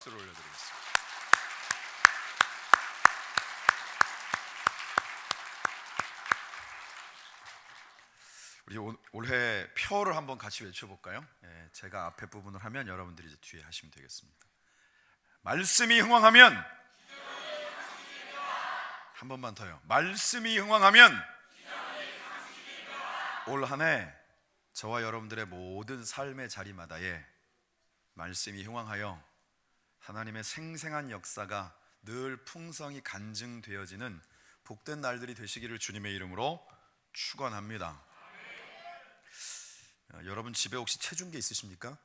올려드리겠습니다. 우리 올해 표를 한번 같이 외쳐볼까요? 제가 앞에 부분을 하면 여러분들이 이제 뒤에 하시면 되겠습니다. 말씀이 흥왕하면, 한 번만 더요. 말씀이 흥왕하면 올 한 해 저와 여러분들의 모든 삶의 자리마다에 말씀이 흥왕하여 하나님의 생생한 역사가 늘 풍성히 간증되어지는 복된 날들이 되시기를 주님의 이름으로 축원합니다. 여러분 집에 혹시 체중계 있으십니까?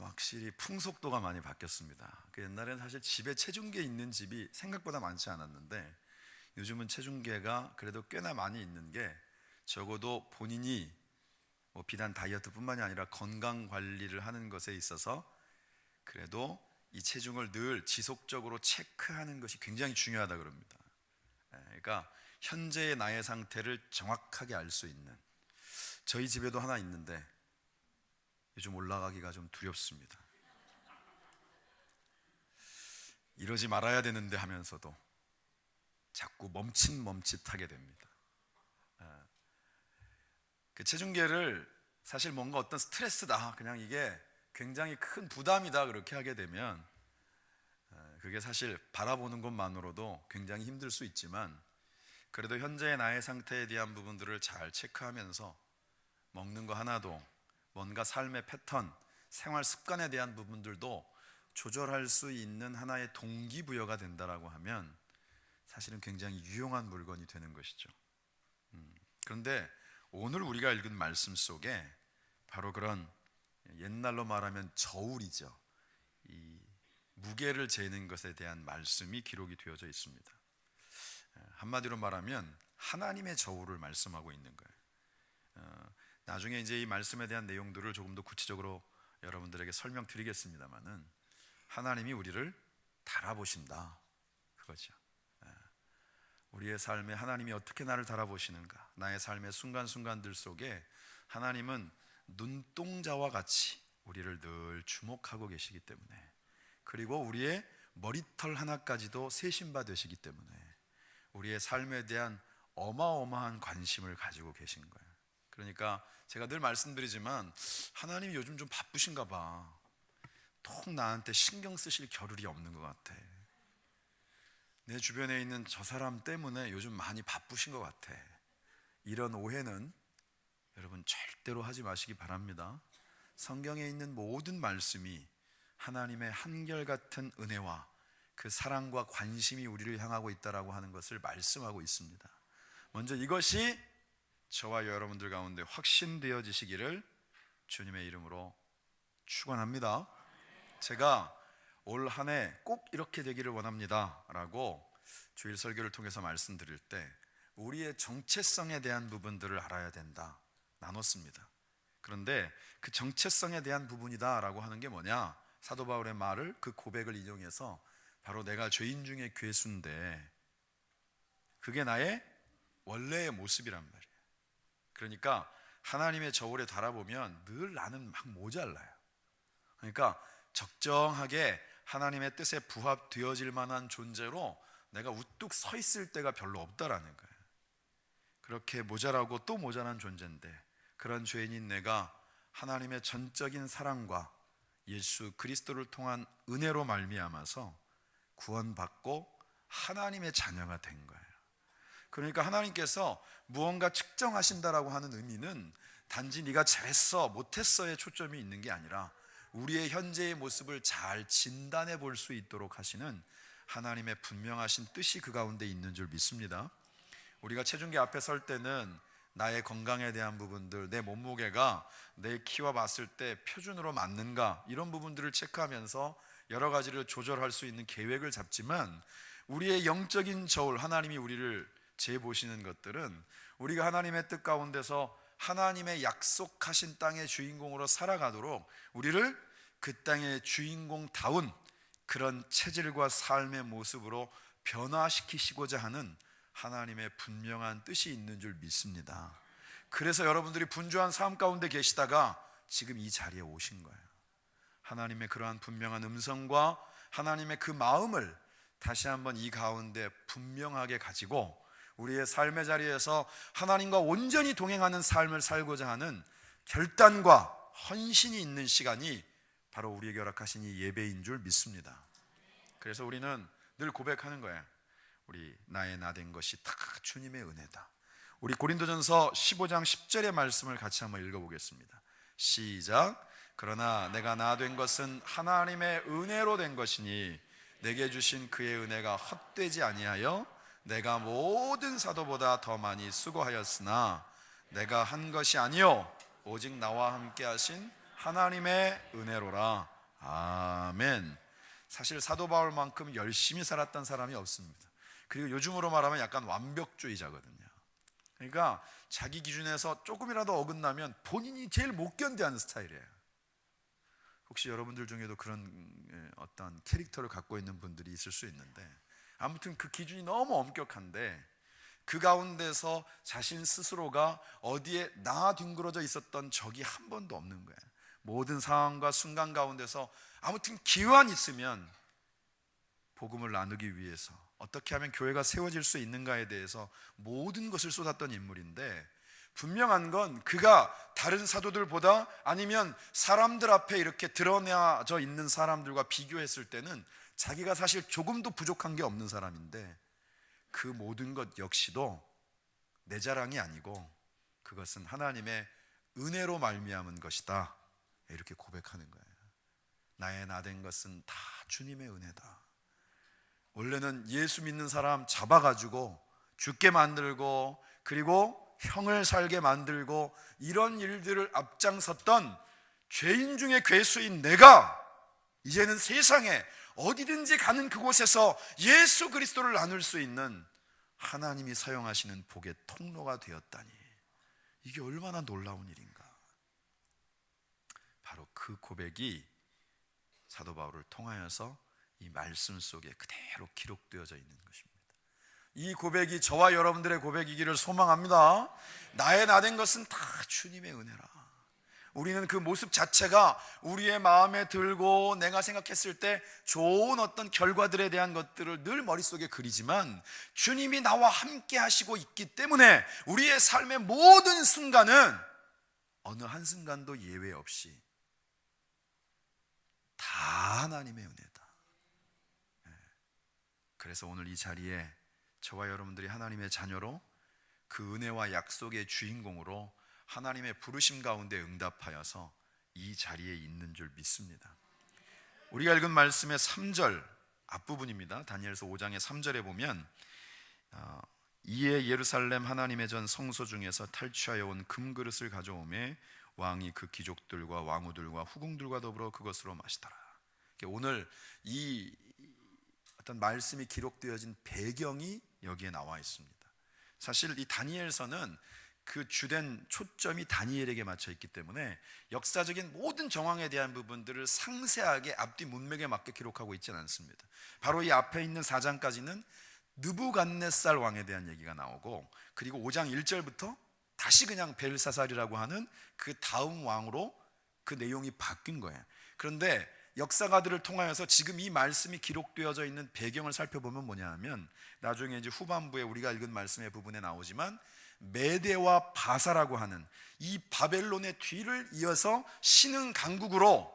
확실히 풍속도가 많이 바뀌었습니다. 옛날에는 사실 집에 체중계 있는 집이 생각보다 많지 않았는데 요즘은 체중계가 그래도 꽤나 많이 있는 게 적어도 본인이 비단 다이어트뿐만이 아니라 건강 관리를 하는 것에 있어서 그래도 이 체중을 늘 지속적으로 체크하는 것이 굉장히 중요하다 그럽니다. 그러니까 현재의 나의 상태를 정확하게 알 수 있는, 저희 집에도 하나 있는데 요즘 올라가기가 좀 두렵습니다. 이러지 말아야 되는데 하면서도 자꾸 멈칫멈칫하게 됩니다. 그 체중계를 사실 뭔가 어떤 스트레스다, 그냥 이게 굉장히 큰 부담이다 그렇게 하게 되면 그게 사실 바라보는 것만으로도 굉장히 힘들 수 있지만 그래도 현재의 나의 상태에 대한 부분들을 잘 체크하면서 먹는 거 하나도, 뭔가 삶의 패턴, 생활 습관에 대한 부분들도 조절할 수 있는 하나의 동기부여가 된다라고 하면 사실은 굉장히 유용한 물건이 되는 것이죠. 그런데 오늘 우리가 읽은 말씀 속에 바로 그런 옛날로 말하면 저울이죠. 이 무게를 재는 것에 대한 말씀이 기록이 되어져 있습니다. 한마디로 말하면 하나님의 저울을 말씀하고 있는 거예요. 나중에 이제 이 말씀에 대한 내용들을 조금 더 구체적으로 여러분들에게 설명드리겠습니다만은 하나님이 우리를 달아보신다, 그거죠. 우리의 삶에 하나님이 어떻게 나를 달아보시는가, 나의 삶의 순간순간들 속에 하나님은 눈동자와 같이 우리를 늘 주목하고 계시기 때문에, 그리고 우리의 머리털 하나까지도 세신 바 되시기 때문에 우리의 삶에 대한 어마어마한 관심을 가지고 계신 거예요. 그러니까 제가 늘 말씀드리지만 하나님이 요즘 좀 바쁘신가 봐, 통 나한테 신경 쓰실 겨를이 없는 것 같아, 내 주변에 있는 저 사람 때문에 요즘 많이 바쁘신 것 같아, 이런 오해는 여러분 절대로 하지 마시기 바랍니다. 성경에 있는 모든 말씀이 하나님의 한결같은 은혜와 그 사랑과 관심이 우리를 향하고 있다라고 하는 것을 말씀하고 있습니다. 먼저 이것이 저와 여러분들 가운데 확신되어지시기를 주님의 이름으로 축원합니다. 제가 올 한 해 꼭 이렇게 되기를 원합니다 라고 주일 설교를 통해서 말씀드릴 때 우리의 정체성에 대한 부분들을 알아야 된다 나눴습니다. 그런데 그 정체성에 대한 부분이다 라고 하는 게 뭐냐, 사도 바울의 말을, 그 고백을 인용해서 바로 내가 죄인 중에 괴수인데 그게 나의 원래의 모습이란 말이에요. 그러니까 하나님의 저울에 달아보면 늘 나는 막 모자라요. 그러니까 적정하게 하나님의 뜻에 부합되어질 만한 존재로 내가 우뚝 서 있을 때가 별로 없다라는 거예요. 그렇게 모자라고 또 모자란 존재인데 그런 죄인인 내가 하나님의 전적인 사랑과 예수 그리스도를 통한 은혜로 말미암아서 구원받고 하나님의 자녀가 된 거예요. 그러니까 하나님께서 무언가 측정하신다라고 하는 의미는 단지 네가 잘했어 못했어에 초점이 있는 게 아니라 우리의 현재의 모습을 잘 진단해 볼 수 있도록 하시는 하나님의 분명하신 뜻이 그 가운데 있는 줄 믿습니다. 우리가 체중계 앞에 설 때는 나의 건강에 대한 부분들, 내 몸무게가 내 키와 봤을 때 표준으로 맞는가, 이런 부분들을 체크하면서 여러 가지를 조절할 수 있는 계획을 잡지만 우리의 영적인 저울, 하나님이 우리를 재보시는 것들은 우리가 하나님의 뜻 가운데서 하나님의 약속하신 땅의 주인공으로 살아가도록 우리를 그 땅의 주인공다운 그런 체질과 삶의 모습으로 변화시키시고자 하는 하나님의 분명한 뜻이 있는 줄 믿습니다. 그래서 여러분들이 분주한 삶 가운데 계시다가 지금 이 자리에 오신 거예요. 하나님의 그러한 분명한 음성과 하나님의 그 마음을 다시 한번 이 가운데 분명하게 가지고 우리의 삶의 자리에서 하나님과 온전히 동행하는 삶을 살고자 하는 결단과 헌신이 있는 시간이 바로 우리에게 허락하신 이 예배인 줄 믿습니다. 그래서 우리는 늘 고백하는 거예요. 우리 나의 나 된 것이 다 주님의 은혜다. 우리 고린도전서 15장 10절의 말씀을 같이 한번 읽어보겠습니다. 시작. 그러나 내가 나 된 것은 하나님의 은혜로 된 것이니 내게 주신 그의 은혜가 헛되지 아니하여 내가 모든 사도보다 더 많이 수고하였으나 내가 한 것이 아니요 오직 나와 함께 하신 하나님의 은혜로라. 아멘. 사실 사도 바울만큼 열심히 살았던 사람이 없습니다. 그리고 요즘으로 말하면 약간 완벽주의자거든요. 그러니까 자기 기준에서 조금이라도 어긋나면 본인이 제일 못 견뎌하는 스타일이에요. 혹시 여러분들 중에도 그런 어떤 캐릭터를 갖고 있는 분들이 있을 수 있는데, 아무튼 그 기준이 너무 엄격한데 그 가운데서 자신 스스로가 어디에 뒹굴어져 있었던 적이 한 번도 없는 거예요. 모든 상황과 순간 가운데서 아무튼 기회만 있으면 복음을 나누기 위해서 어떻게 하면 교회가 세워질 수 있는가에 대해서 모든 것을 쏟았던 인물인데, 분명한 건 그가 다른 사도들보다 아니면 사람들 앞에 이렇게 드러나져 있는 사람들과 비교했을 때는 자기가 사실 조금도 부족한 게 없는 사람인데, 그 모든 것 역시도 내 자랑이 아니고 그것은 하나님의 은혜로 말미암은 것이다, 이렇게 고백하는 거예요. 나의 나 된 것은 다 주님의 은혜다. 원래는 예수 믿는 사람 잡아가지고 죽게 만들고 그리고 형을 살게 만들고 이런 일들을 앞장섰던 죄인 중에 괴수인 내가 이제는 세상에 어디든지 가는 그곳에서 예수 그리스도를 나눌 수 있는 하나님이 사용하시는 복의 통로가 되었다니, 이게 얼마나 놀라운 일인가. 바로 그 고백이 사도 바울을 통하여서 이 말씀 속에 그대로 기록되어져 있는 것입니다. 이 고백이 저와 여러분들의 고백이기를 소망합니다. 나의 나 된 것은 다 주님의 은혜라. 우리는 그 모습 자체가 우리의 마음에 들고 내가 생각했을 때 좋은 어떤 결과들에 대한 것들을 늘 머릿속에 그리지만, 주님이 나와 함께 하시고 있기 때문에 우리의 삶의 모든 순간은 어느 한순간도 예외 없이 다 하나님의 은혜다. 그래서 오늘 이 자리에 저와 여러분들이 하나님의 자녀로 그 은혜와 약속의 주인공으로 하나님의 부르심 가운데 응답하여서 이 자리에 있는 줄 믿습니다. 우리가 읽은 말씀의 3절 앞부분입니다. 다니엘서 5장의 3절에 보면 이에 예루살렘 하나님의 전 성소 중에서 탈취하여 온 금그릇을 가져오매 왕이 그 귀족들과 왕후들과 후궁들과 더불어 그것으로 마시더라. 오늘 이 어떤 말씀이 기록되어진 배경이 여기에 나와 있습니다. 사실 이 다니엘서는 그 주된 초점이 다니엘에게 맞춰 있기 때문에 역사적인 모든 정황에 대한 부분들을 상세하게 앞뒤 문맥에 맞게 기록하고 있지는 않습니다. 바로 이 앞에 있는 4장까지는 느부갓네살 왕에 대한 얘기가 나오고, 그리고 5장 1절부터 다시 그냥 벨사살이라고 하는 그 다음 왕으로 그 내용이 바뀐 거예요. 그런데 역사가들을 통하여서 지금 이 말씀이 기록되어져 있는 배경을 살펴보면 뭐냐 하면, 나중에 이제 후반부에 우리가 읽은 말씀의 부분에 나오지만 메대와 바사라고 하는 이 바벨론의 뒤를 이어서 신흥 강국으로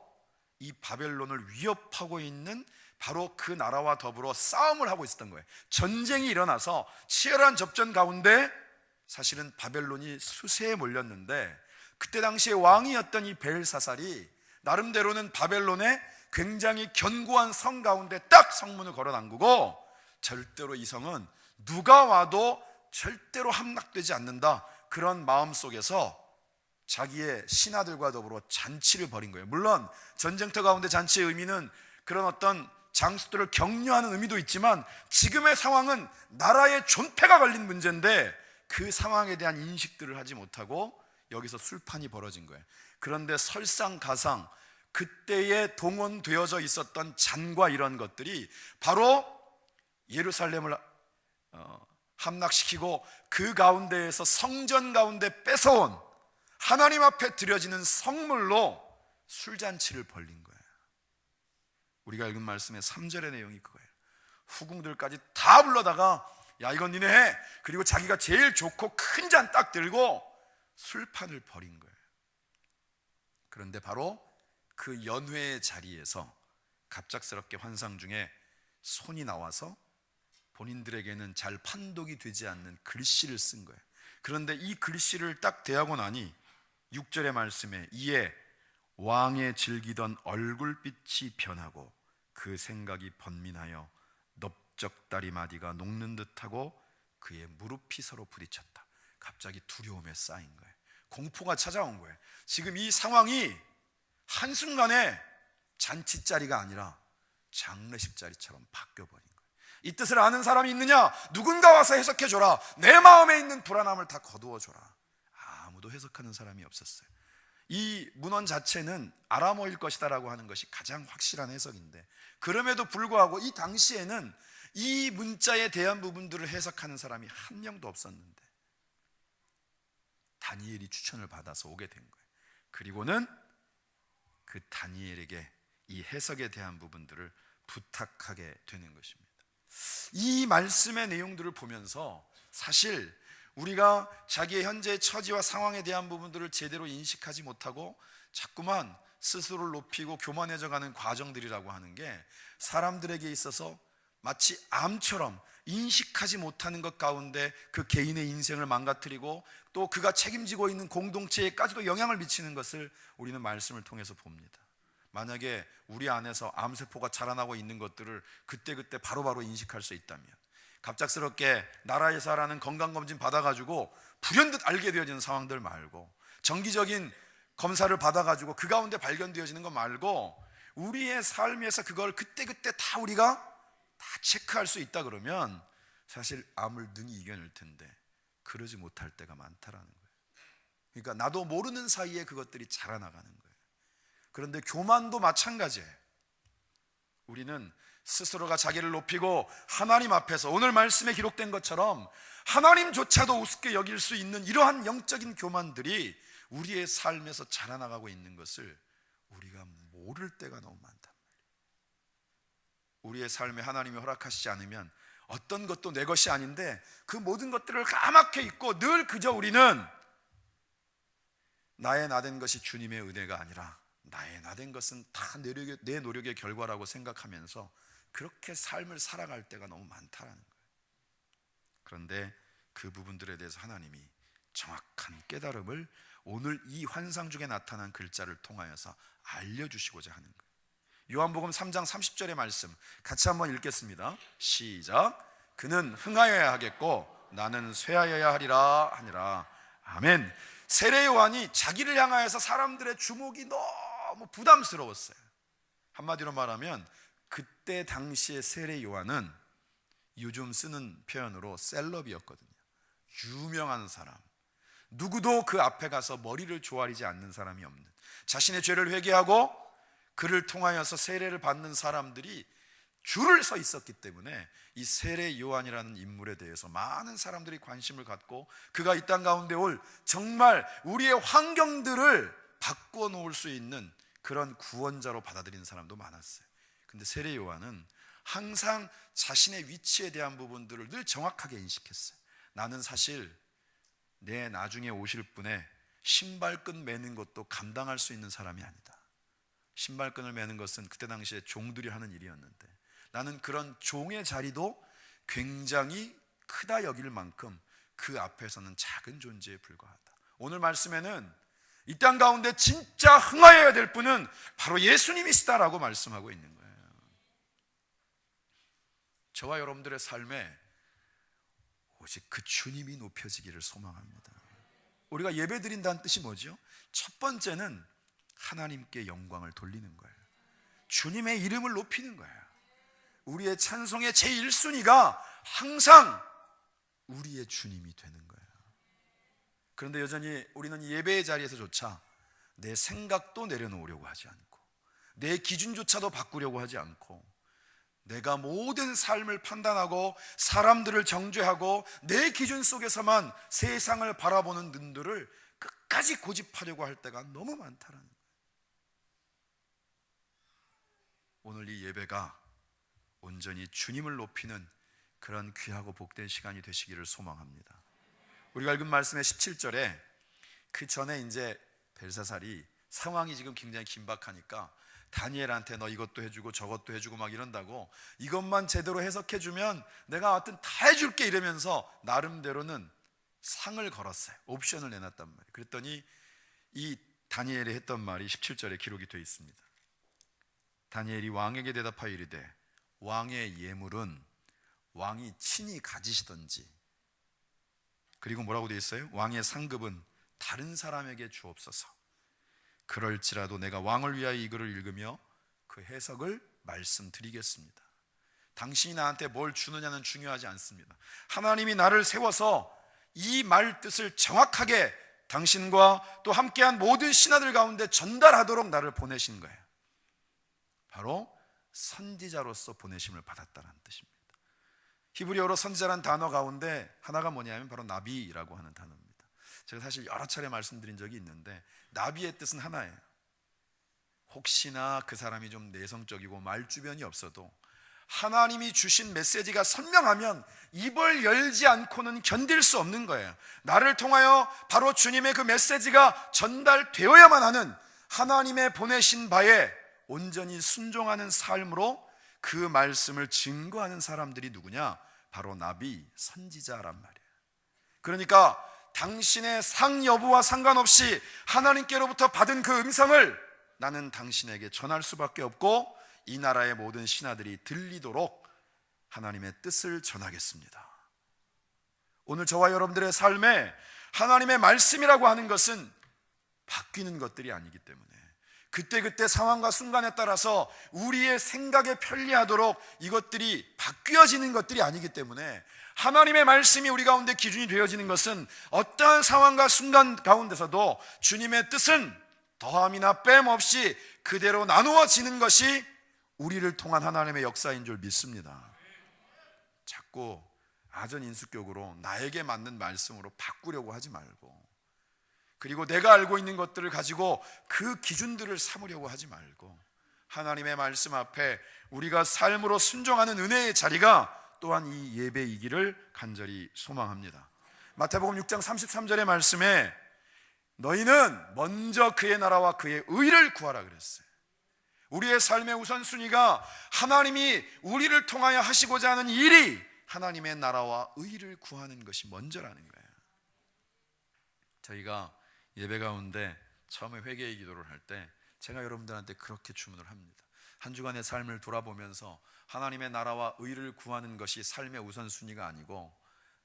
이 바벨론을 위협하고 있는 바로 그 나라와 더불어 싸움을 하고 있었던 거예요. 전쟁이 일어나서 치열한 접전 가운데 사실은 바벨론이 수세에 몰렸는데, 그때 당시에 왕이었던 이 벨사살이 나름대로는 바벨론의 굉장히 견고한 성 가운데 딱 성문을 걸어 잠그고, 절대로 이 성은 누가 와도 절대로 함락되지 않는다, 그런 마음 속에서 자기의 신하들과 더불어 잔치를 벌인 거예요. 물론 전쟁터 가운데 잔치의 의미는 그런 어떤 장수들을 격려하는 의미도 있지만, 지금의 상황은 나라의 존폐가 걸린 문제인데 그 상황에 대한 인식들을 하지 못하고 여기서 술판이 벌어진 거예요. 그런데 설상가상 그때에 동원되어져 있었던 잔과 이런 것들이 바로 예루살렘을 함락시키고 그 가운데에서 성전 가운데 뺏어온 하나님 앞에 드려지는 성물로 술잔치를 벌린 거예요. 우리가 읽은 말씀의 3절의 내용이 그거예요. 후궁들까지 다 불러다가 야 이건 니네 해. 그리고 자기가 제일 좋고 큰 잔 딱 들고 술판을 벌인 거예요. 그런데 바로 그 연회의 자리에서 갑작스럽게 환상 중에 손이 나와서 본인들에게는 잘 판독이 되지 않는 글씨를 쓴 거예요. 그런데 이 글씨를 딱 대하고 나니 6절의 말씀에 이에 왕의 즐기던 얼굴빛이 변하고 그 생각이 번민하여 넓적다리 마디가 녹는 듯하고 그의 무릎이 서로 부딪혔다. 갑자기 두려움에 쌓인 거예요. 공포가 찾아온 거예요. 지금 이 상황이 한순간에 잔치자리가 아니라 장례식 자리처럼 바뀌어버린 거예요. 이 뜻을 아는 사람이 있느냐? 누군가 와서 해석해줘라. 내 마음에 있는 불안함을 다 거두어줘라. 아무도 해석하는 사람이 없었어요. 이 문헌 자체는 아람어일 것이다라고 하는 것이 가장 확실한 해석인데, 그럼에도 불구하고 이 당시에는 이 문자에 대한 부분들을 해석하는 사람이 한 명도 없었는데 다니엘이 추천을 받아서 오게 된 거예요. 그리고는 그 다니엘에게 이 해석에 대한 부분들을 부탁하게 되는 것입니다. 이 말씀의 내용들을 보면서 사실 우리가 자기의 현재의 처지와 상황에 대한 부분들을 제대로 인식하지 못하고 자꾸만 스스로를 높이고 교만해져가는 과정들이라고 하는 게 사람들에게 있어서 마치 암처럼 인식하지 못하는 것 가운데 그 개인의 인생을 망가뜨리고 또 그가 책임지고 있는 공동체에까지도 영향을 미치는 것을 우리는 말씀을 통해서 봅니다. 만약에 우리 안에서 암세포가 자라나고 있는 것들을 그때그때 바로바로 인식할 수 있다면, 갑작스럽게 나라에서 하라는 건강검진 받아가지고 불현듯 알게 되어지는 상황들 말고, 정기적인 검사를 받아가지고 그 가운데 발견되어지는 것 말고 우리의 삶에서 그걸 그때그때 다 우리가 다 체크할 수 있다 그러면 사실 암을 능히 이겨낼 텐데 그러지 못할 때가 많다라는 거예요. 그러니까 나도 모르는 사이에 그것들이 자라나가는 거예요. 그런데 교만도 마찬가지예요. 우리는 스스로가 자기를 높이고 하나님 앞에서 오늘 말씀에 기록된 것처럼 하나님조차도 우습게 여길 수 있는 이러한 영적인 교만들이 우리의 삶에서 자라나가고 있는 것을 우리가 모를 때가 너무 많단 말이에요. 우리의 삶에 하나님이 허락하시지 않으면 어떤 것도 내 것이 아닌데 그 모든 것들을 까맣게 잊고 늘 그저 우리는 나의 나된 것이 주님의 은혜가 아니라 나의 나된 것은 다 내 노력의 결과라고 생각하면서 그렇게 삶을 살아갈 때가 너무 많다라는 거예요. 그런데 그 부분들에 대해서 하나님이 정확한 깨달음을 오늘 이 환상 중에 나타난 글자를 통하여서 알려주시고자 하는 거예요. 요한복음 3장 30절의 말씀 같이 한번 읽겠습니다. 시작. 그는 흥하여야 하겠고 나는 쇠하여야 하리라 하니라. 아멘. 세례 요한이 자기를 향하여서 사람들의 주목이 너무 부담스러웠어요. 한마디로 말하면 그때 당시의 세례 요한은 요즘 쓰는 표현으로 셀럽이었거든요. 유명한 사람, 누구도 그 앞에 가서 머리를 조아리지 않는 사람이 없는, 자신의 죄를 회개하고 그를 통하여서 세례를 받는 사람들이 줄을 서 있었기 때문에 이 세례 요한이라는 인물에 대해서 많은 사람들이 관심을 갖고 그가 이 땅 가운데 올 정말 우리의 환경들을 바꿔 놓을 수 있는 그런 구원자로 받아들이는 사람도 많았어요. 근데 세례 요한은 항상 자신의 위치에 대한 부분들을 늘 정확하게 인식했어요. 나는 사실 내 나중에 오실 분의 신발끈 매는 것도 감당할 수 있는 사람이 아니다. 신발끈을 매는 것은 그때 당시에 종들이 하는 일이었는데 나는 그런 종의 자리도 굉장히 크다 여길 만큼 그 앞에서는 작은 존재에 불과하다. 오늘 말씀에는 이 땅 가운데 진짜 흥하여야 될 분은 바로 예수님이시다라고 말씀하고 있는 거예요. 저와 여러분들의 삶에 오직 그 주님이 높여지기를 소망합니다. 우리가 예배 드린다는 뜻이 뭐죠? 첫 번째는 하나님께 영광을 돌리는 거예요. 주님의 이름을 높이는 거예요. 우리의 찬송의 제1순위가 항상 우리의 주님이 되는 거예요. 그런데 여전히 우리는 예배의 자리에서조차 내 생각도 내려놓으려고 하지 않고 내 기준조차도 바꾸려고 하지 않고 내가 모든 삶을 판단하고 사람들을 정죄하고 내 기준 속에서만 세상을 바라보는 눈들을 끝까지 고집하려고 할 때가 너무 많다라는 거예요. 오늘 이 예배가 온전히 주님을 높이는 그런 귀하고 복된 시간이 되시기를 소망합니다. 우리가 읽은 말씀의 17절에 그 전에 이제 벨사살이 상황이 지금 굉장히 긴박하니까 다니엘한테 너 이것도 해주고 저것도 해주고 막 이런다고, 이것만 제대로 해석해주면 내가 하여튼 다 해줄게 이러면서 나름대로는 상을 걸었어요. 옵션을 내놨단 말이에요. 그랬더니 이 다니엘이 했던 말이 17절에 기록이 되어 있습니다. 다니엘이 왕에게 대답하여 이르되 왕의 예물은 왕이 친히 가지시던지, 그리고 뭐라고 되어 있어요? 왕의 상급은 다른 사람에게 주옵소서. 그럴지라도 내가 왕을 위하여 이 글을 읽으며 그 해석을 말씀드리겠습니다. 당신이 나한테 뭘 주느냐는 중요하지 않습니다. 하나님이 나를 세워서 이 말 뜻을 정확하게 당신과 또 함께한 모든 신하들 가운데 전달하도록 나를 보내신 거예요. 바로 선지자로서 보내심을 받았다는 뜻입니다. 히브리어로 선지자라는 단어 가운데 하나가 뭐냐면 바로 나비라고 하는 단어입니다. 제가 사실 여러 차례 말씀드린 적이 있는데 나비의 뜻은 하나예요. 혹시나 그 사람이 좀 내성적이고 말주변이 없어도 하나님이 주신 메시지가 선명하면 입을 열지 않고는 견딜 수 없는 거예요. 나를 통하여 바로 주님의 그 메시지가 전달되어야만 하는 하나님의 보내신 바에 온전히 순종하는 삶으로 그 말씀을 증거하는 사람들이 누구냐? 바로 나비, 선지자란 말이에요. 그러니까 당신의 상 여부와 상관없이 하나님께로부터 받은 그 음성을 나는 당신에게 전할 수밖에 없고 이 나라의 모든 신하들이 들리도록 하나님의 뜻을 전하겠습니다. 오늘 저와 여러분들의 삶에 하나님의 말씀이라고 하는 것은 바뀌는 것들이 아니기 때문에, 그때그때 상황과 순간에 따라서 우리의 생각에 편리하도록 이것들이 바뀌어지는 것들이 아니기 때문에, 하나님의 말씀이 우리 가운데 기준이 되어지는 것은 어떠한 상황과 순간 가운데서도 주님의 뜻은 더함이나 뺨 없이 그대로 나누어지는 것이 우리를 통한 하나님의 역사인 줄 믿습니다. 자꾸 아전인수격으로 나에게 맞는 말씀으로 바꾸려고 하지 말고, 그리고 내가 알고 있는 것들을 가지고 그 기준들을 삼으려고 하지 말고, 하나님의 말씀 앞에 우리가 삶으로 순종하는 은혜의 자리가 또한 이 예배이기를 간절히 소망합니다. 마태복음 6장 33절의 말씀에 너희는 먼저 그의 나라와 그의 의를 구하라 그랬어요. 우리의 삶의 우선순위가 하나님이 우리를 통하여 하시고자 하는 일이 하나님의 나라와 의를 구하는 것이 먼저라는 거예요. 저희가 예배 가운데 처음에 회개의 기도를 할 때 제가 여러분들한테 그렇게 주문을 합니다. 한 주간의 삶을 돌아보면서 하나님의 나라와 의를 구하는 것이 삶의 우선순위가 아니고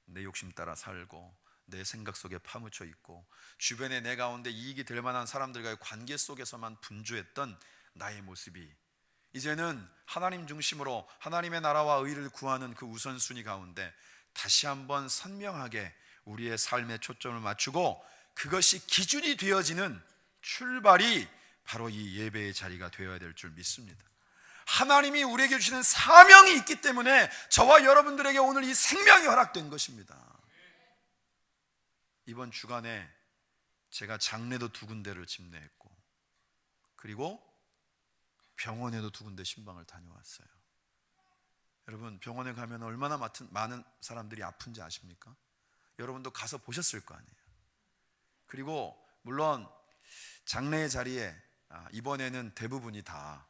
내 욕심 따라 살고 내 생각 속에 파묻혀 있고 주변에 내 가운데 이익이 될 만한 사람들과의 관계 속에서만 분주했던 나의 모습이 이제는 하나님 중심으로 하나님의 나라와 의를 구하는 그 우선순위 가운데 다시 한번 선명하게 우리의 삶에 초점을 맞추고 그것이 기준이 되어지는 출발이 바로 이 예배의 자리가 되어야 될 줄 믿습니다. 하나님이 우리에게 주시는 사명이 있기 때문에 저와 여러분들에게 오늘 이 생명이 허락된 것입니다. 이번 주간에 제가 장례도 2군데를 집례했고 그리고 병원에도 2군데 신방을 다녀왔어요. 여러분, 병원에 가면 얼마나 많은 사람들이 아픈지 아십니까? 여러분도 가서 보셨을 거 아니에요. 그리고 물론 장례의 자리에 이번에는 대부분이 다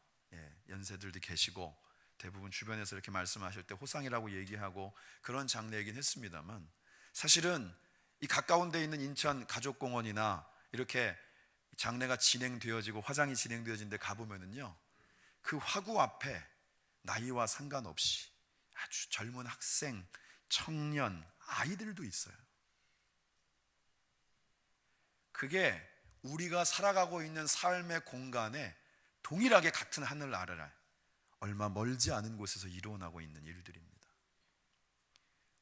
연세들도 계시고 대부분 주변에서 이렇게 말씀하실 때 호상이라고 얘기하고 그런 장례이긴 했습니다만, 사실은 이 가까운 데 있는 인천 가족공원이나 이렇게 장례가 진행되어지고 화장이 진행되어진 데 가보면은요, 그 화구 앞에 나이와 상관없이 아주 젊은 학생, 청년, 아이들도 있어요. 그게 우리가 살아가고 있는 삶의 공간에 동일하게 같은 하늘 아래에 얼마 멀지 않은 곳에서 일어나고 있는 일들입니다.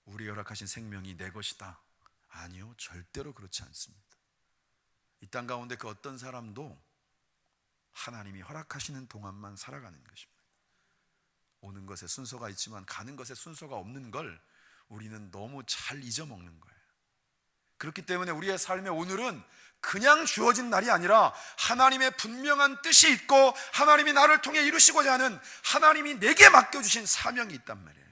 우리 허락하신 생명이 내 것이다. 아니요, 절대로 그렇지 않습니다. 이 땅 가운데 그 어떤 사람도 하나님이 허락하시는 동안만 살아가는 것입니다. 오는 것에 순서가 있지만 가는 것에 순서가 없는 걸 우리는 너무 잘 잊어먹는 거예요. 그렇기 때문에 우리의 삶의 오늘은 그냥 주어진 날이 아니라 하나님의 분명한 뜻이 있고 하나님이 나를 통해 이루시고자 하는 하나님이 내게 맡겨주신 사명이 있단 말이에요.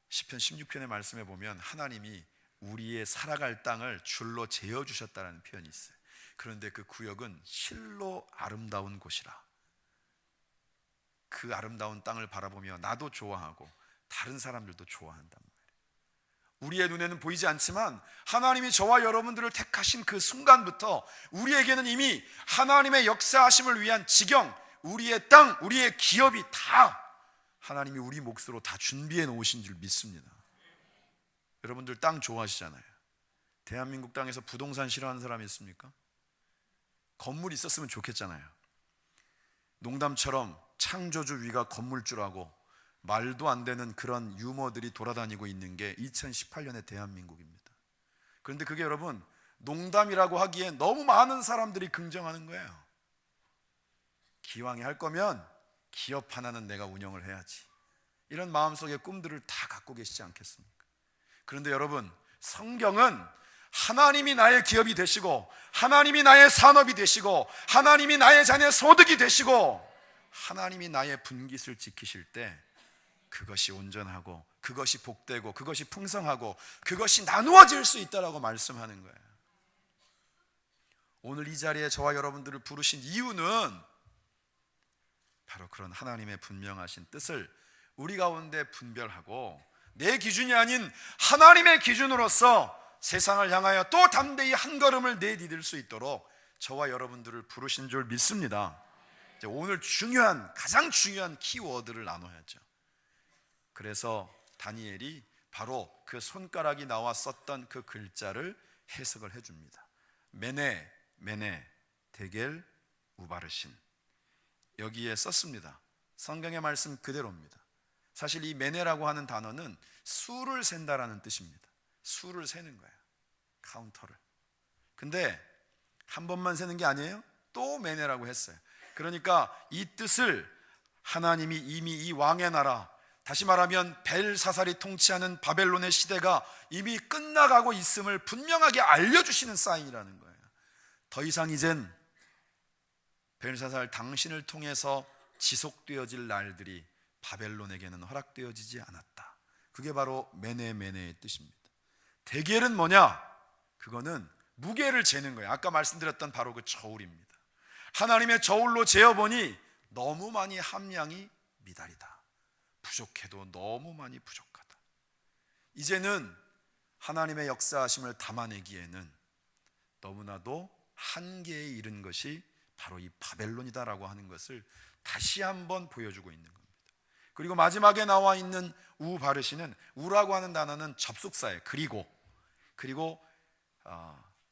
시편 16편의 말씀에 보면 하나님이 우리의 살아갈 땅을 줄로 재어주셨다는 표현이 있어요. 그런데 그 구역은 실로 아름다운 곳이라. 그 아름다운 땅을 바라보며 나도 좋아하고 다른 사람들도 좋아한단 말이에요. 우리의 눈에는 보이지 않지만 하나님이 저와 여러분들을 택하신 그 순간부터 우리에게는 이미 하나님의 역사하심을 위한 지경, 우리의 땅, 우리의 기업이 다 하나님이 우리 몫으로 다 준비해 놓으신 줄 믿습니다. 여러분들 땅 좋아하시잖아요. 대한민국 땅에서 부동산 싫어하는 사람이 있습니까? 건물이 있었으면 좋겠잖아요. 농담처럼 창조주 위가 건물주라고 말도 안 되는 그런 유머들이 돌아다니고 있는 게 2018년의 대한민국입니다. 그런데 그게 여러분 농담이라고 하기에 너무 많은 사람들이 긍정하는 거예요. 기왕에 할 거면 기업 하나는 내가 운영을 해야지, 이런 마음속의 꿈들을 다 갖고 계시지 않겠습니까? 그런데 여러분, 성경은 하나님이 나의 기업이 되시고 하나님이 나의 산업이 되시고 하나님이 나의 자녀 소득이 되시고 하나님이 나의 분깃을 지키실 때 그것이 온전하고 그것이 복되고 그것이 풍성하고 그것이 나누어질 수 있다라고 말씀하는 거예요. 오늘 이 자리에 저와 여러분들을 부르신 이유는 바로 그런 하나님의 분명하신 뜻을 우리 가운데 분별하고 내 기준이 아닌 하나님의 기준으로서 세상을 향하여 또 담대히 한 걸음을 내디딜 수 있도록 저와 여러분들을 부르신 줄 믿습니다. 오늘 가장 중요한 키워드를 나눠야죠. 그래서 다니엘이 바로 그 손가락이 나와 썼던 그 글자를 해석을 해줍니다. 메네, 데겔, 우바르신, 여기에 썼습니다. 성경의 말씀 그대로입니다. 사실 이 메네라고 하는 단어는 수를 센다라는 뜻입니다. 수를 세는 거예요. 카운터를. 근데 한 번만 세는 게 아니에요. 또 메네라고 했어요. 그러니까 이 뜻을 하나님이 이미 이 왕의 나라, 다시 말하면 벨사살이 통치하는 바벨론의 시대가 이미 끝나가고 있음을 분명하게 알려주시는 사인이라는 거예요. 더 이상 이젠 벨사살 당신을 통해서 지속되어질 날들이 바벨론에게는 허락되어지지 않았다. 그게 바로 메네의 뜻입니다. 데겔은 뭐냐? 그거는 무게를 재는 거예요. 아까 말씀드렸던 바로 그 저울입니다. 하나님의 저울로 재어보니 너무 많이 함량이 미달이다. 부족해도 너무 많이 부족하다. 이제는 하나님의 역사하심을 담아내기에는 너무나도 한계에 이른 것이 바로 이 바벨론이다라고 하는 것을 다시 한번 보여주고 있는 겁니다. 그리고 마지막에 나와 있는 우바르시는, 우라고 하는 단어는 접속사예요. 그리고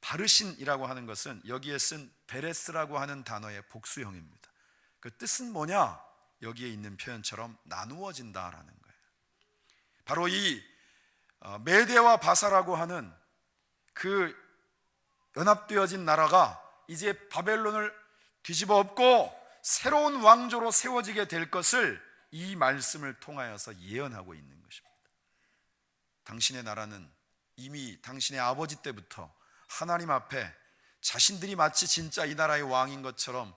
바르신이라고 하는 것은 여기에 쓴 베레스라고 하는 단어의 복수형입니다. 그 뜻은 뭐냐? 여기에 있는 표현처럼 나누어진다라는 거예요. 바로 이 메대와 바사라고 하는 그 연합되어진 나라가 이제 바벨론을 뒤집어 엎고 새로운 왕조로 세워지게 될 것을 이 말씀을 통하여서 예언하고 있는 것입니다. 당신의 나라는 이미 당신의 아버지 때부터 하나님 앞에 자신들이 마치 진짜 이 나라의 왕인 것처럼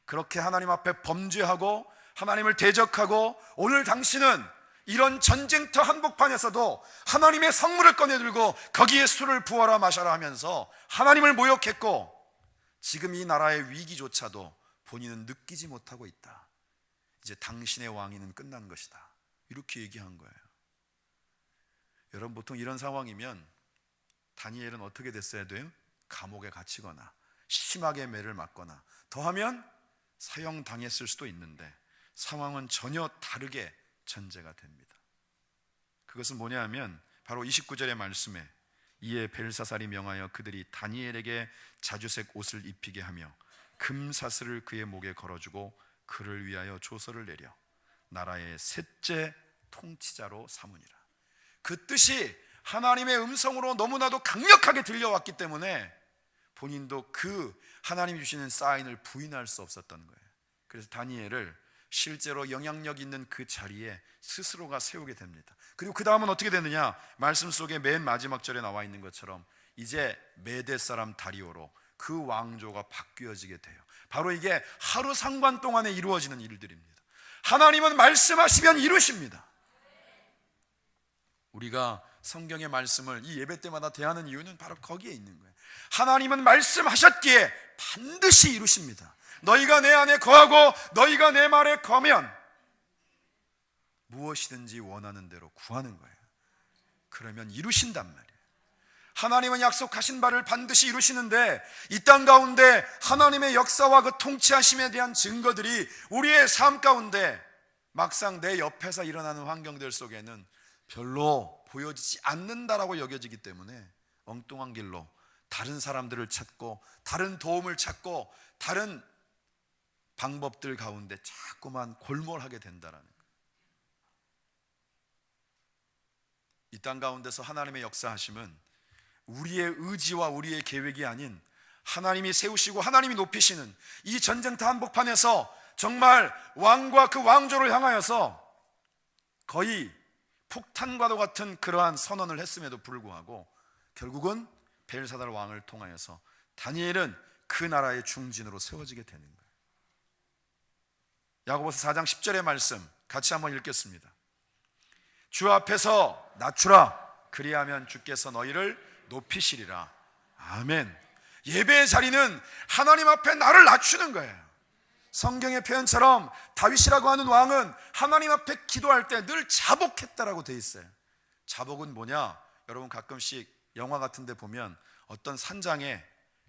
그렇게 하나님 앞에 범죄하고 하나님을 대적하고, 오늘 당신은 이런 전쟁터 한복판에서도 하나님의 성물을 꺼내들고 거기에 술을 부어라 마셔라 하면서 하나님을 모욕했고, 지금 이 나라의 위기조차도 본인은 느끼지 못하고 있다. 이제 당신의 왕위는 끝난 것이다. 이렇게 얘기한 거예요. 여러분, 보통 이런 상황이면 다니엘은 어떻게 됐어야 돼요? 감옥에 갇히거나 심하게 매를 맞거나 더하면 사형당했을 수도 있는데 상황은 전혀 다르게 전제가 됩니다. 그것은 뭐냐 하면 바로 29절의 말씀에 이에 벨사살이 명하여 그들이 다니엘에게 자주색 옷을 입히게 하며 금사슬을 그의 목에 걸어주고 그를 위하여 조서를 내려 나라의 셋째 통치자로 삼으니라. 그 뜻이 하나님의 음성으로 너무나도 강력하게 들려왔기 때문에 본인도 그 하나님이 주시는 사인을 부인할 수 없었던 거예요. 그래서 다니엘을 실제로 영향력 있는 그 자리에 스스로가 세우게 됩니다. 그리고 그 다음은 어떻게 되느냐? 말씀 속에 맨 마지막 절에 나와 있는 것처럼 이제 메대 사람 다리오로 그 왕조가 바뀌어지게 돼요. 바로 이게 하루 상관 동안에 이루어지는 일들입니다. 하나님은 말씀하시면 이루십니다. 우리가 성경의 말씀을 이 예배 때마다 대하는 이유는 바로 거기에 있는 거예요. 하나님은 말씀하셨기에 반드시 이루십니다. 너희가 내 안에 거하고 너희가 내 말에 거면 무엇이든지 원하는 대로 구하는 거예요. 그러면 이루신단 말이에요. 하나님은 약속하신 바를 반드시 이루시는데 이 땅 가운데 하나님의 역사와 그 통치하심에 대한 증거들이 우리의 삶 가운데 막상 내 옆에서 일어나는 환경들 속에는 별로 보여지지 않는다라고 여겨지기 때문에 엉뚱한 길로 다른 사람들을 찾고 다른 도움을 찾고 다른 방법들 가운데 자꾸만 골몰하게 된다라는 거예요. 이 땅 가운데서 하나님의 역사하심은 우리의 의지와 우리의 계획이 아닌 하나님이 세우시고 하나님이 높이시는 이 전쟁터 한복판에서 정말 왕과 그 왕조를 향하여서 거의 폭탄과도 같은 그러한 선언을 했음에도 불구하고 결국은 벨사달 왕을 통하여서 다니엘은 그 나라의 중진으로 세워지게 되는 거예요. 야고보서 4장 10절의 말씀 같이 한번 읽겠습니다. 주 앞에서 낮추라. 그리하면 주께서 너희를 높이시리라. 아멘. 예배의 자리는 하나님 앞에 나를 낮추는 거예요. 성경의 표현처럼 다윗이라고 하는 왕은 하나님 앞에 기도할 때 늘 자복했다라고 돼 있어요. 자복은 뭐냐? 여러분 가끔씩 영화 같은 데 보면 어떤 산장에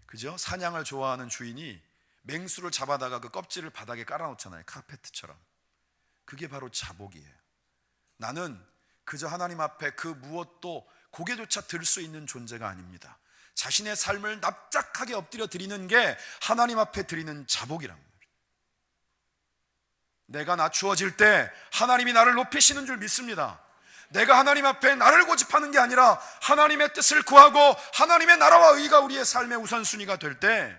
그죠? 사냥을 좋아하는 주인이 맹수를 잡아다가 그 껍질을 바닥에 깔아놓잖아요. 카페트처럼. 그게 바로 자복이에요. 나는 그저 하나님 앞에 그 무엇도 고개조차 들 수 있는 존재가 아닙니다. 자신의 삶을 납작하게 엎드려 드리는 게 하나님 앞에 드리는 자복이란 말이에요. 내가 낮추어질 때 하나님이 나를 높이시는 줄 믿습니다. 내가 하나님 앞에 나를 고집하는 게 아니라 하나님의 뜻을 구하고 하나님의 나라와 의가 우리의 삶의 우선순위가 될 때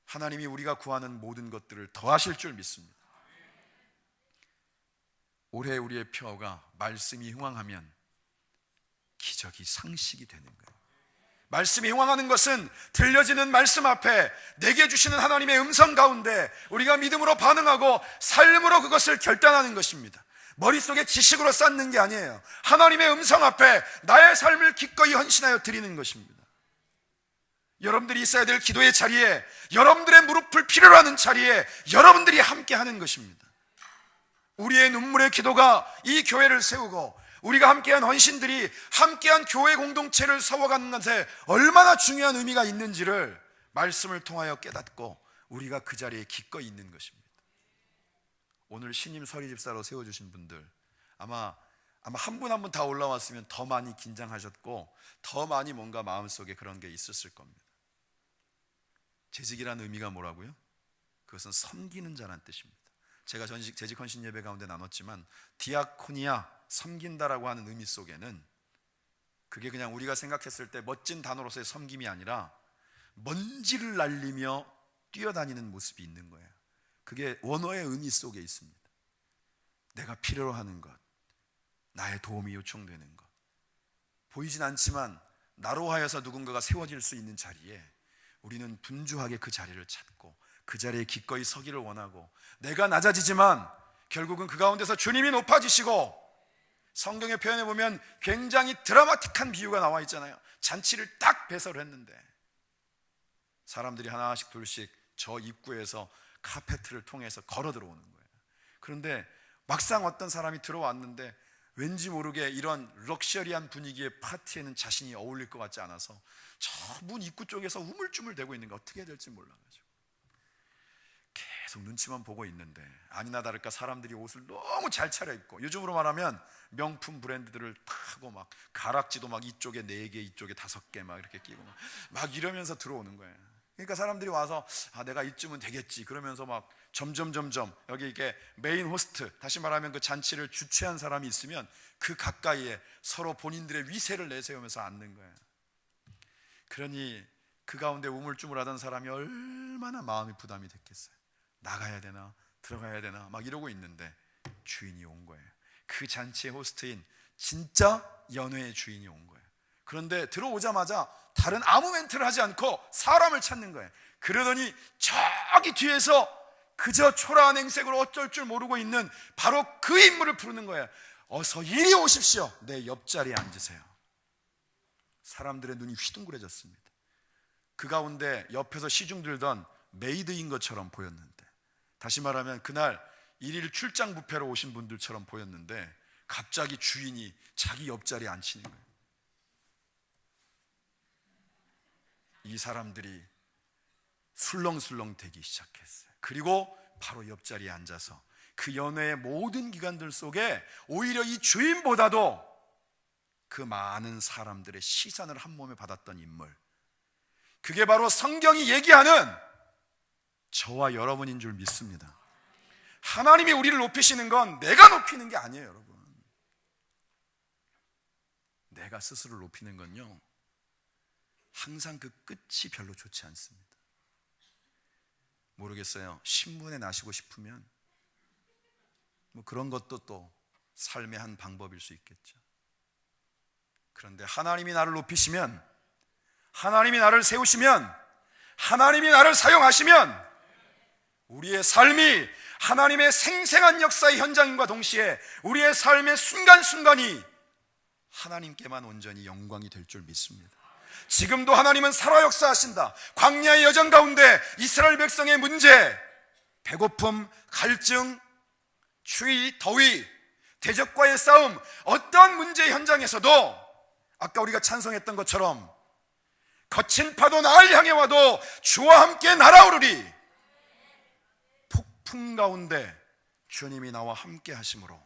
하나님이 우리가 구하는 모든 것들을 더하실 줄 믿습니다. 올해 우리의 표어가 말씀이 흥왕하면 기적이 상식이 되는 거예요. 말씀이 흥왕하는 것은 들려지는 말씀 앞에 내게 주시는 하나님의 음성 가운데 우리가 믿음으로 반응하고 삶으로 그것을 결단하는 것입니다. 머릿속에 지식으로 쌓는 게 아니에요. 하나님의 음성 앞에 나의 삶을 기꺼이 헌신하여 드리는 것입니다. 여러분들이 있어야 될 기도의 자리에, 여러분들의 무릎을 필요로 하는 자리에 여러분들이 함께 하는 것입니다. 우리의 눈물의 기도가 이 교회를 세우고 우리가 함께한 헌신들이 함께한 교회 공동체를 세워가는 것에 얼마나 중요한 의미가 있는지를 말씀을 통하여 깨닫고 우리가 그 자리에 기꺼이 있는 것입니다. 오늘 신임 서리집사로 세워주신 분들 아마 한 분 한 분 다 올라왔으면 더 많이 긴장하셨고 더 많이 뭔가 마음속에 그런 게 있었을 겁니다. 재직이라는 의미가 뭐라고요? 그것은 섬기는 자란 뜻입니다. 제가 재직 헌신 예배 가운데 나눴지만 디아코니아, 섬긴다라고 하는 의미 속에는 그게 그냥 우리가 생각했을 때 멋진 단어로서의 섬김이 아니라 먼지를 날리며 뛰어다니는 모습이 있는 거예요. 그게 원어의 의미 속에 있습니다. 내가 필요로 하는 것, 나의 도움이 요청되는 것, 보이진 않지만 나로 하여서 누군가가 세워질 수 있는 자리에 우리는 분주하게 그 자리를 찾고 그 자리에 기꺼이 서기를 원하고 내가 낮아지지만 결국은 그 가운데서 주님이 높아지시고 성경의 표현에 보면 굉장히 드라마틱한 비유가 나와 있잖아요. 잔치를 딱 배설을 했는데 사람들이 하나씩 둘씩 저 입구에서 카페트를 통해서 걸어 들어오는 거예요. 그런데 막상 어떤 사람이 들어왔는데 왠지 모르게 이런 럭셔리한 분위기의 파티에는 자신이 어울릴 것 같지 않아서 저 문 입구 쪽에서 우물쭈물대고 있는 게 어떻게 해야 될지 몰라가지고 계속 눈치만 보고 있는데 아니나 다를까 사람들이 옷을 너무 잘 차려입고 요즘으로 말하면 명품 브랜드들을 타고 막 가락지도 막 이쪽에 4개 이쪽에 5개 막 이렇게 끼고 막 이러면서 들어오는 거예요. 그러니까 사람들이 와서 내가 이쯤은 되겠지 그러면서 막 점점 여기 이렇게 메인 호스트, 다시 말하면 그 잔치를 주최한 사람이 있으면 그 가까이에 서로 본인들의 위세를 내세우면서 앉는 거예요. 그러니 그 가운데 우물쭈물하던 사람이 얼마나 마음이 부담이 됐겠어요. 나가야 되나 들어가야 되나 막 이러고 있는데 주인이 온 거예요. 그 잔치의 호스트인 진짜 연회의 주인이 온 거예요. 그런데 들어오자마자 다른 아무 멘트를 하지 않고 사람을 찾는 거예요. 그러더니 저기 뒤에서 그저 초라한 행색으로 어쩔 줄 모르고 있는 바로 그 인물을 부르는 거예요. 어서 이리 오십시오. 내 옆자리에 앉으세요. 사람들의 눈이 휘둥그레졌습니다. 그 가운데 옆에서 시중 들던 메이드인 것처럼 보였는데, 다시 말하면 그날 일일 출장 뷔페로 오신 분들처럼 보였는데 갑자기 주인이 자기 옆자리에 앉히는 거예요. 이 사람들이 술렁술렁 대기 시작했어요. 그리고 바로 옆자리에 앉아서 그 연회의 모든 기간들 속에 오히려 이 주인보다도 그 많은 사람들의 시선을 한 몸에 받았던 인물, 그게 바로 성경이 얘기하는 저와 여러분인 줄 믿습니다. 하나님이 우리를 높이시는 건 내가 높이는 게 아니에요, 여러분. 내가 스스로 높이는 건요, 항상 그 끝이 별로 좋지 않습니다. 모르겠어요. 신분에 나시고 싶으면 뭐 그런 것도 또 삶의 한 방법일 수 있겠죠. 그런데 하나님이 나를 높이시면, 하나님이 나를 세우시면, 하나님이 나를 사용하시면 우리의 삶이 하나님의 생생한 역사의 현장인과 동시에 우리의 삶의 순간순간이 하나님께만 온전히 영광이 될 줄 믿습니다. 지금도 하나님은 살아 역사하신다. 광야의 여정 가운데 이스라엘 백성의 문제, 배고픔, 갈증, 추위, 더위, 대적과의 싸움, 어떠한 문제의 현장에서도 아까 우리가 찬송했던 것처럼 거친 파도 나를 향해 와도 주와 함께 날아오르리. 폭풍 가운데 주님이 나와 함께 하심으로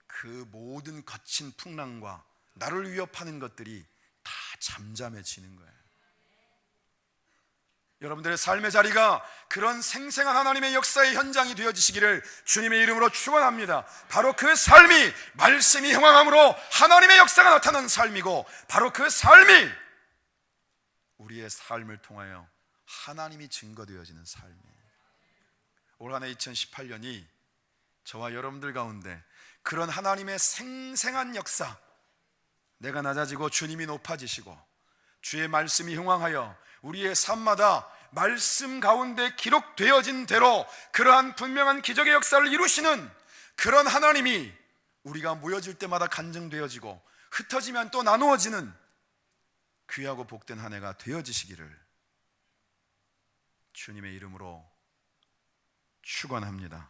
그 모든 거친 풍랑과 나를 위협하는 것들이 다 잠잠해지는 거예요. 여러분들의 삶의 자리가 그런 생생한 하나님의 역사의 현장이 되어지시기를 주님의 이름으로 축원합니다. 바로 그 삶이 말씀이 형황함으로 하나님의 역사가 나타나는 삶이고, 바로 그 삶이 우리의 삶을 통하여 하나님이 증거되어지는 삶이에요. 올 한 해 2018년이 저와 여러분들 가운데 그런 하나님의 생생한 역사, 내가 낮아지고 주님이 높아지시고 주의 말씀이 흥황하여 우리의 삶마다 말씀 가운데 기록되어진 대로 그러한 분명한 기적의 역사를 이루시는 그런 하나님이 우리가 모여질 때마다 간증되어지고 흩어지면 또 나누어지는 귀하고 복된 한 해가 되어지시기를 주님의 이름으로 축원합니다.